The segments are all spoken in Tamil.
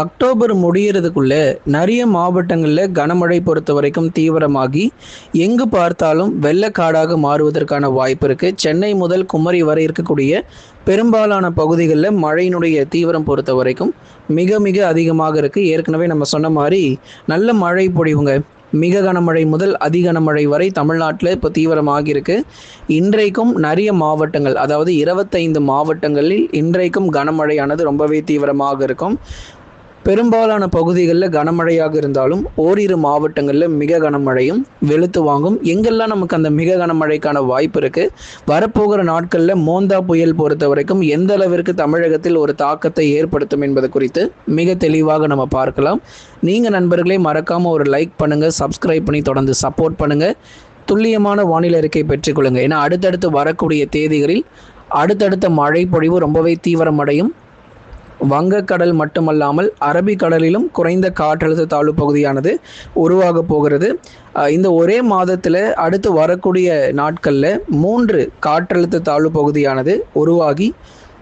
அக்டோபர் முடியறதுக்குள்ள நிறைய மாவட்டங்களில் கனமழை பொறுத்த வரைக்கும் தீவிரமாகி எங்கு பார்த்தாலும் வெள்ளக்காடாக மாறுவதற்கான வாய்ப்பு இருக்கு. சென்னை முதல் குமரி வரை இருக்கக்கூடிய பெரும்பாலான பகுதிகளில் மழையினுடைய தீவிரம் பொறுத்த வரைக்கும் மிக மிக அதிகமாக இருக்கு. ஏற்கனவே நம்ம சொன்ன மாதிரி நல்ல மழை பொழிவுங்க. மிக கனமழை முதல் அதி கனமழை வரை தமிழ்நாட்டில் இப்போ தீவிரமாக இருக்கு. இன்றைக்கும் நிறைய மாவட்டங்கள், அதாவது 25 மாவட்டங்களில் இன்றைக்கும் கனமழையானது ரொம்பவே தீவிரமாக இருக்கும். பெரும்பாலான பகுதிகளில் கனமழையாக இருந்தாலும் ஓரிரு மாவட்டங்களில் மிக கனமழையும் வெளுத்து வாங்கும். எங்கெல்லாம் நமக்கு அந்த மிக கனமழைக்கான வாய்ப்பு இருக்குது, வரப்போகிற நாட்களில் மோந்தா புயல் பொறுத்த வரைக்கும் எந்த அளவிற்கு தமிழகத்தில் ஒரு தாக்கத்தை ஏற்படுத்தும் என்பது குறித்து மிக தெளிவாக நம்ம பார்க்கலாம். நீங்கள் நண்பர்களே மறக்காமல் ஒரு லைக் பண்ணுங்கள், சப்ஸ்கிரைப் பண்ணி தொடர்ந்து சப்போர்ட் பண்ணுங்கள். துல்லியமான வானிலை அறிக்கை பெற்றுக்கொள்ளுங்கள். ஏன்னா அடுத்தடுத்து வரக்கூடிய தேதிகளில் அடுத்தடுத்த மழை பொழிவு ரொம்பவே தீவிரமடையும். வங்கக்கடல் மட்டுமல்லாமல் அரபிக்கடலிலும் குறைந்த காற்றழுத்த தாழ்வு பகுதியானது உருவாக போகிறது. இந்த ஒரே மாதத்தில் அடுத்து வரக்கூடிய நாட்களில் 3 காற்றழுத்த தாழ்வு பகுதியானது உருவாகி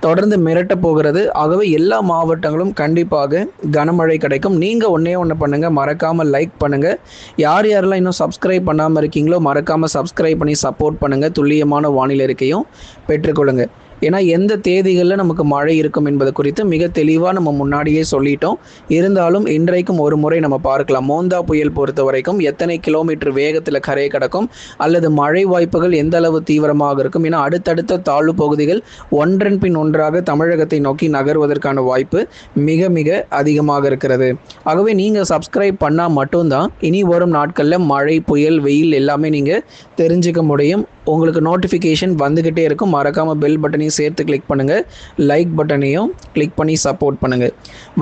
தொடர்ந்து மிரட்ட போகிறது. ஆகவே எல்லா மாவட்டங்களும் கண்டிப்பாக கனமழை கிடைக்கும். நீங்கள் ஒன்று பண்ணுங்கள், மறக்காமல் லைக் பண்ணுங்கள். யார் யாரெல்லாம் இன்னும் சப்ஸ்கிரைப் பண்ணாமல் இருக்கீங்களோ மறக்காமல் சப்ஸ்கிரைப் பண்ணி சப்போர்ட் பண்ணுங்கள். துல்லியமான வானிலை அறிக்கையும் பெற்றுக்கொள்ளுங்கள். ஏன்னா எந்த தேதிகளில் நமக்கு மழை இருக்கும் என்பது குறித்து மிக தெளிவாக நம்ம முன்னாடியே சொல்லிட்டோம். இருந்தாலும் இன்றைக்கும் ஒரு முறை நம்ம பார்க்கலாம். மோந்தா புயல் பொறுத்த வரைக்கும் எத்தனை கிலோமீட்டர் வேகத்தில் கரையை கடக்கும், அல்லது மழை வாய்ப்புகள் எந்த அளவு தீவிரமாக இருக்கும். ஏன்னா அடுத்தடுத்த தாழ்வு பகுதிகள் ஒன்றன் பின் ஒன்றாக தமிழகத்தை நோக்கி நகர்வதற்கான வாய்ப்பு மிக மிக அதிகமாக இருக்கிறது. ஆகவே நீங்கள் சப்ஸ்கிரைப் பண்ணால் மட்டும்தான் இனி வரும் நாட்களில் மழை, புயல், வெயில் எல்லாமே நீங்கள் தெரிஞ்சுக்க முடியும். உங்களுக்கு நோட்டிஃபிகேஷன் வந்துக்கிட்டே இருக்கும். மறக்காமல் பெல் பட்டனையும் சேர்த்து கிளிக் பண்ணுங்கள், லைக் பட்டனையும் கிளிக் பண்ணி சப்போர்ட் பண்ணுங்கள்.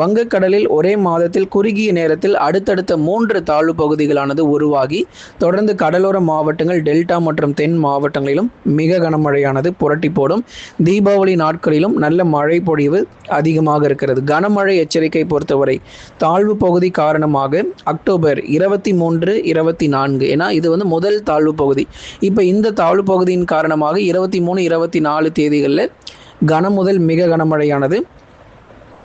வங்கக்கடலில் ஒரே மாதத்தில் குறுகிய நேரத்தில் அடுத்தடுத்த 3 தாழ்வு பகுதிகளானது உருவாகி தொடர்ந்து கடலோர மாவட்டங்கள், டெல்டா மற்றும் தென் மாவட்டங்களிலும் மிக கனமழையானது புரட்டி போடும். தீபாவளி நாட்களிலும் நல்ல மழை பொழிவு அதிகமாக இருக்கிறது. கனமழை எச்சரிக்கை பொறுத்தவரை தாழ்வு பகுதி காரணமாக அக்டோபர் 23, 24, ஏன்னா இது முதல் தாழ்வு பகுதி. இப்போ இந்த தாழ்வு பகுதியின் காரணமாக 23, 24 தேதிகளில் கன முதல் மிக கனமழையானது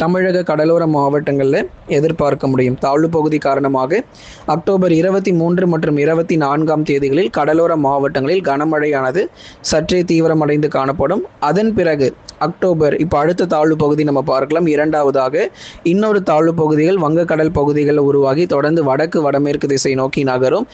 தமிழக கடலோர மாவட்டங்களில் எதிர்பார்க்க முடியும். தாழ்வு பகுதி காரணமாக அக்டோபர் 23 மற்றும் 24 தேதிகளில் கடலோர மாவட்டங்களில் கனமழையானது சற்றே தீவிரமடைந்து காணப்படும். அதன் பிறகு அக்டோபர், இப்போ அடுத்த தாழ்வு பகுதி நம்ம பார்க்கலாம். இரண்டாவதாக இன்னொரு தாழ்வு பகுதிகள் வங்கக்கடல் பகுதிகளில் உருவாகி தொடர்ந்து வடக்கு வடமேற்கு திசை நோக்கி நகரும்.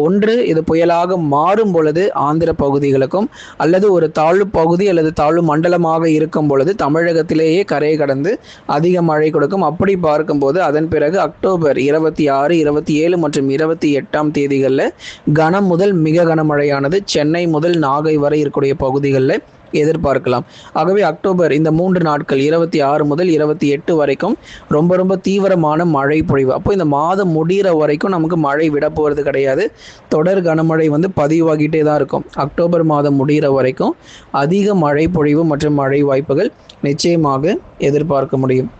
ஒன்று இது புயலாக மாறும் பொழுது ஆந்திர பகுதிகளுக்கும், அல்லது ஒரு தாழ்வு பகுதி அல்லது தாழ்வு மண்டலமாக இருக்கும் பொழுது தமிழகத்திலேயே கரையை கடந்து அதிக மழை கொடுக்கும். அப்படி பார்க்கும்போது அதன் பிறகு அக்டோபர் 26, 27 மற்றும் 28 தேதிகளில் கனம் முதல் மிக கனமழையானது சென்னை முதல் நாகை வரை இருக்கக்கூடிய பகுதிகளில் எதிர்பார்க்கலாம். ஆகவே அக்டோபர் இந்த 3 நாட்கள் 26 முதல் 28 வரைக்கும் ரொம்ப ரொம்ப தீவிரமான மழை பொழிவு. அப்போ இந்த மாதம் முடிகிற வரைக்கும் நமக்கு மழை விட போகிறது கிடையாது. தொடர் கனமழை பதிவாகிட்டே தான் இருக்கும். அக்டோபர் மாதம் முடிகிற வரைக்கும் அதிக மழை பொழிவு மற்றும் மழை வாய்ப்புகள் நிச்சயமாக எதிர்பார்க்க முடியும்.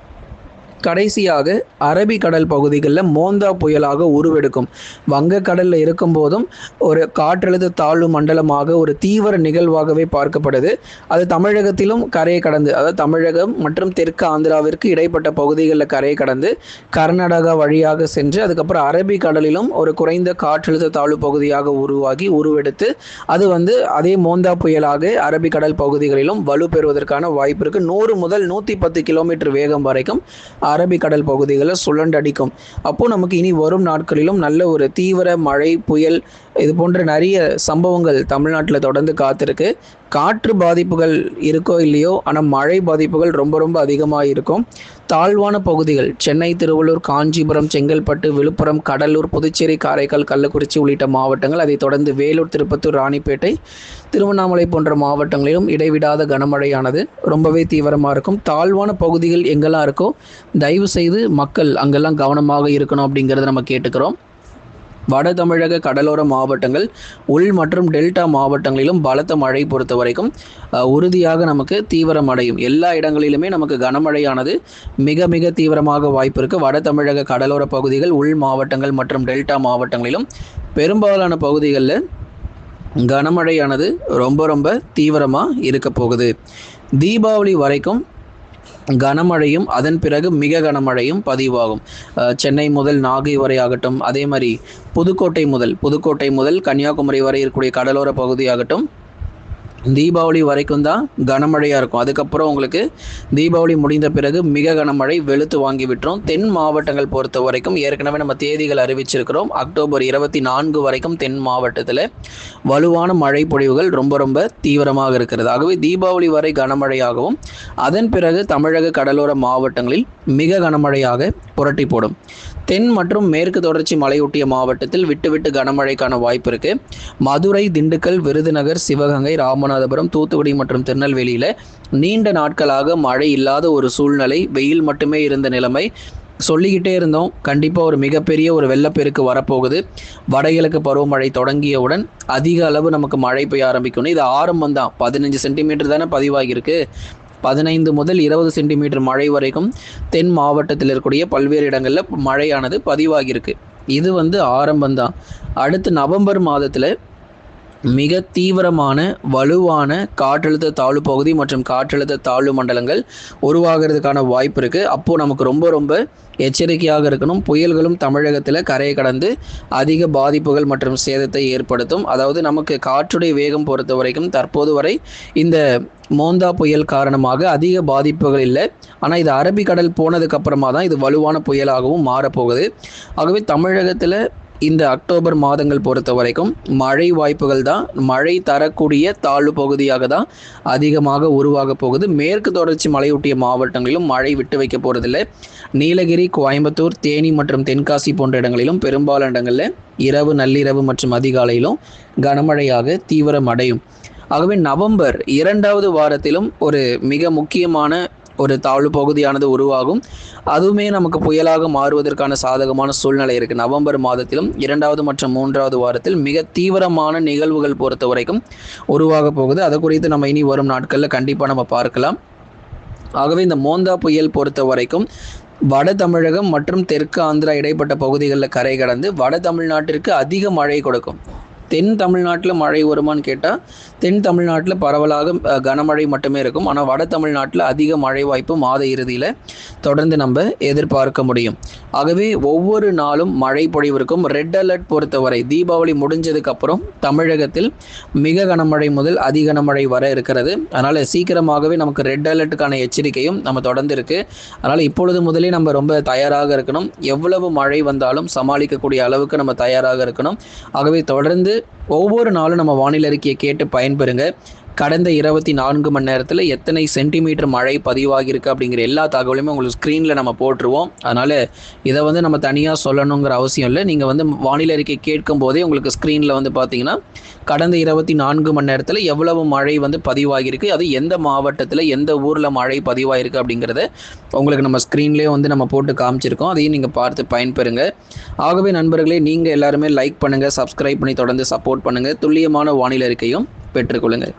கடைசியாக அரபிக்கடல் பகுதிகளில் மோந்தா புயலாக உருவெடுக்கும். வங்கக்கடலில் இருக்கும் போதும் ஒரு காற்றழுத்த தாழ்வு மண்டலமாக ஒரு தீவிர நிகழ்வாகவே பார்க்கப்படுது. அது தமிழகத்திலும் கரையை கடந்து, அதாவது தமிழகம் மற்றும் தெற்கு ஆந்திராவிற்கு இடைப்பட்ட பகுதிகளில் கரையை கடந்து கர்நாடகா வழியாக சென்று அதுக்கப்புறம் அரபிக்கடலிலும் ஒரு குறைந்த காற்றழுத்த தாழ்வு பகுதியாக உருவாகி உருவெடுத்து அது அதே மோந்தா புயலாக அரபிக்கடல் பகுதிகளிலும் வலுப்பெறுவதற்கான வாய்ப்பு இருக்குது. 100 முதல் 110 கிலோமீட்டர் வேகம் வரைக்கும் அரபிக்கடல் பகுதிகளில் சுழண்டடிக்கும். அப்போ நமக்கு இனி வரும் நாட்களிலும் நல்ல ஒரு தீவிர மழை, புயல், இது போன்ற நிறைய சம்பவங்கள் தமிழ்நாட்டில் தொடர்ந்து காத்திருக்கு. காற்று பாதிப்புகள் இருக்கோ இல்லையோ, ஆனால் மழை பாதிப்புகள் ரொம்ப ரொம்ப அதிகமாக இருக்கும். தாழ்வான பகுதிகள் சென்னை, திருவள்ளூர், காஞ்சிபுரம், செங்கல்பட்டு, விழுப்புரம், கடலூர், புதுச்சேரி, காரைக்கால், கள்ளக்குறிச்சி உள்ளிட்ட மாவட்டங்கள், அதை தொடர்ந்து வேலூர், திருப்பத்தூர், ராணிப்பேட்டை, திருவண்ணாமலை போன்ற மாவட்டங்களிலும் இடைவிடாத கனமழையானது ரொம்பவே தீவிரமாக இருக்கும். தாழ்வான பகுதிகள் எங்கெல்லாம் இருக்கோ தயவு செய்து மக்கள் அங்கெல்லாம் கவனமாக இருக்கணும் அப்படிங்கிறத நம்ம கேட்டுக்கிறோம். வட தமிழக கடலோர மாவட்டங்கள், உள் மற்றும் டெல்டா மாவட்டங்களிலும் பலத்த மழை பொறுத்த வரைக்கும் உறுதியாக நமக்கு தீவிரமடையும். எல்லா இடங்களிலுமே நமக்கு கனமழையானது மிக மிக தீவிரமாக வாய்ப்பு இருக்குது. வட தமிழக கடலோர பகுதிகள், உள் மாவட்டங்கள் மற்றும் டெல்டா மாவட்டங்களிலும் பெரும்பாலான பகுதிகளில் கனமழையானது ரொம்ப ரொம்ப தீவிரமாக இருக்க போகுது. தீபாவளி வரைக்கும் கனமழையும் அதன் பிறகு மிக கனமழையும் பதிவாகும். சென்னை முதல் நாகை வரை ஆகட்டும், அதே மாதிரி புதுக்கோட்டை முதல் கன்னியாகுமரி வரை இருக்கக்கூடிய கடலோர பகுதியாகட்டும், தீபாவளி வரைக்கும் தான் கனமழையாக இருக்கும். அதுக்கப்புறம் உங்களுக்கு தீபாவளி முடிந்த பிறகு மிக கனமழை வெளுத்து வாங்கி விட்டுரும். தென் மாவட்டங்கள் பொறுத்த வரைக்கும் ஏற்கனவே நம்ம தேதிகள் அறிவிச்சிருக்கிறோம். அக்டோபர் 24 வரைக்கும் தென் மாவட்டத்தில் வலுவான மழை பொழிவுகள் ரொம்ப ரொம்ப தீவிரமாக இருக்கிறது. ஆகவே தீபாவளி வரை கனமழையாகவும் அதன் பிறகு தமிழக கடலோர மாவட்டங்களில் மிக கனமழையாக புரட்டி போடும். தென் மற்றும் மேற்கு தொடர்ச்சி மலையொட்டிய மாவட்டத்தில் விட்டு கனமழைக்கான வாய்ப்பு இருக்கு. மதுரை, திண்டுக்கல், விருதுநகர், சிவகங்கை, ராமநாதபுரம், தூத்துக்குடி மற்றும் திருநெல்வேலியில நீண்ட நாட்களாக மழை இல்லாத ஒரு சூழ்நிலை, வெயில் மட்டுமே இருந்த நிலைமை சொல்லிக்கிட்டே இருந்தோம். கண்டிப்பாக ஒரு மிகப்பெரிய ஒரு வெள்ளப்பெருக்கு வரப்போகுது. வடகிழக்கு பருவமழை தொடங்கியவுடன் அதிக அளவு நமக்கு மழை பெய்ய ஆரம்பிக்கணும். இது ஆரம்பம் தான். 15 சென்டிமீட்டர் தானே பதிவாகியிருக்கு. 15 முதல் 20 சென்டிமீட்டர் மழை வரைக்கும் தென் மாவட்டத்தில் இருக்கக்கூடிய பல்வேறு இடங்களில் மழையானது பதிவாகியிருக்கு. இது ஆரம்பம்தான். அடுத்து நவம்பர் மாதத்தில் மிக தீவிரமான வலுவான காற்றழுத்த தாழ்வு பகுதி மற்றும் காற்றழுத்த தாழ்வு மண்டலங்கள் உருவாகிறதுக்கான வாய்ப்பு இருக்குது. அப்போது நமக்கு ரொம்ப ரொம்ப எச்சரிக்கையாக இருக்கணும். புயல்களும் தமிழகத்தில் கரையை கடந்து அதிக பாதிப்புகள் மற்றும் சேதத்தை ஏற்படுத்தும். அதாவது நமக்கு காற்றுடைய வேகம் பொறுத்த வரைக்கும் தற்போது வரை இந்த மோந்தா புயல் காரணமாக அதிக பாதிப்புகள் இல்லை. ஆனால் இது அரபிக்கடல் போனதுக்கு அப்புறமா தான் இது வலுவான புயலாகவும் மாறப்போகுது. ஆகவே தமிழகத்தில் இந்த அக்டோபர் மாதங்கள் பொறுத்த வரைக்கும் மழை வாய்ப்புகள் தான், மழை தரக்கூடிய தாழ்வு பகுதியாக தான் அதிகமாக உருவாக போகுது. மேற்கு தொடர்ச்சி மலையொட்டிய மாவட்டங்களிலும் மழை விட்டு வைக்க போகிறதில்லை. நீலகிரி, கோயம்புத்தூர், தேனி மற்றும் தென்காசி போன்ற இடங்களிலும் பெரும்பாலான இடங்களில் இரவு, நள்ளிரவு மற்றும் அதிகாலையிலும் கனமழையாக தீவிரமடையும். ஆகவே நவம்பர் 2வது வாரத்திலும் ஒரு மிக முக்கியமான ஒரு தாழ்வு பகுதியானது உருவாகும். அதுவுமே நமக்கு புயலாக மாறுவதற்கான சாதகமான சூழ்நிலை இருக்குது. நவம்பர் மாதத்திலும் 2வது மற்றும் 3வது வாரத்தில் மிக தீவிரமான நிகழ்வுகள் பொறுத்த வரைக்கும் உருவாக போகுது. அது குறித்து நம்ம இனி வரும் நாட்களில் கண்டிப்பாக நம்ம பார்க்கலாம். ஆகவே இந்த மோந்தா புயல் பொறுத்த வரைக்கும் வட தமிழகம் மற்றும் தெற்கு ஆந்திரா இடைப்பட்ட பகுதிகளில் கரை கடந்து வட தமிழ்நாட்டிற்கு அதிக மழை கொடுக்கும். தென் தமிழ்நாட்டில் மழை வருமானு கேட்டால் தென் தமிழ்நாட்டில் பரவலாக கனமழை மட்டுமே இருக்கும். ஆனால் வட தமிழ்நாட்டில் அதிக மழை வாய்ப்பு மாத இறுதியில் தொடர்ந்து நம்ம எதிர்பார்க்க முடியும். ஆகவே ஒவ்வொரு நாளும் மழை பொழிவிற்கும் ரெட் அலர்ட் பொறுத்தவரை தீபாவளி முடிஞ்சதுக்கப்புறம் தமிழகத்தில் மிக கனமழை முதல் அதி கனமழை வர இருக்கிறது. அதனால் சீக்கிரமாகவே நமக்கு ரெட் அலர்ட்டுக்கான எச்சரிக்கையும் நம்ம தொடர்ந்து இருக்குது. அதனால் இப்பொழுது முதலே நம்ம ரொம்ப தயாராக இருக்கணும். எவ்வளவு மழை வந்தாலும் சமாளிக்கக்கூடிய அளவுக்கு நம்ம தயாராக இருக்கணும். ஆகவே தொடர்ந்து ஒவ்வொரு நாளும் நம்ம வானிலை அறிக்கையை கேட்டு பயன்பெறுங்க. கடந்த 24 மணி நேரத்தில் எத்தனை சென்டிமீட்டர் மழை பதிவாகியிருக்கு அப்படிங்கிற எல்லா தகவலுமே உங்களுக்கு ஸ்க்ரீனில் நம்ம போட்டுருவோம். அதனால் இதை நம்ம தனியாக சொல்லணுங்கிற அவசியம் இல்லை. நீங்கள் வானிலை அறிக்கை கேட்கும் போதே உங்களுக்கு ஸ்க்ரீனில் பார்த்தீங்கன்னா கடந்த 24 மணி நேரத்தில் எவ்வளவு மழை பதிவாகியிருக்கு, அது எந்த மாவட்டத்தில் எந்த ஊரில் மழை பதிவாகிருக்கு அப்படிங்கிறத உங்களுக்கு நம்ம ஸ்க்ரீன்லேயே நம்ம போட்டு காமிச்சிருக்கோம். அதையும் நீங்கள் பார்த்து பயன்பெறுங்க. ஆகவே நண்பர்களே, நீங்கள் எல்லாருமே லைக் பண்ணுங்கள், சப்ஸ்கிரைப் பண்ணி தொடர்ந்து சப்போர்ட் பண்ணுங்கள். துல்லியமான வானிலை அறிக்கையும் பெற்றுக்கொள்ளுங்கள்.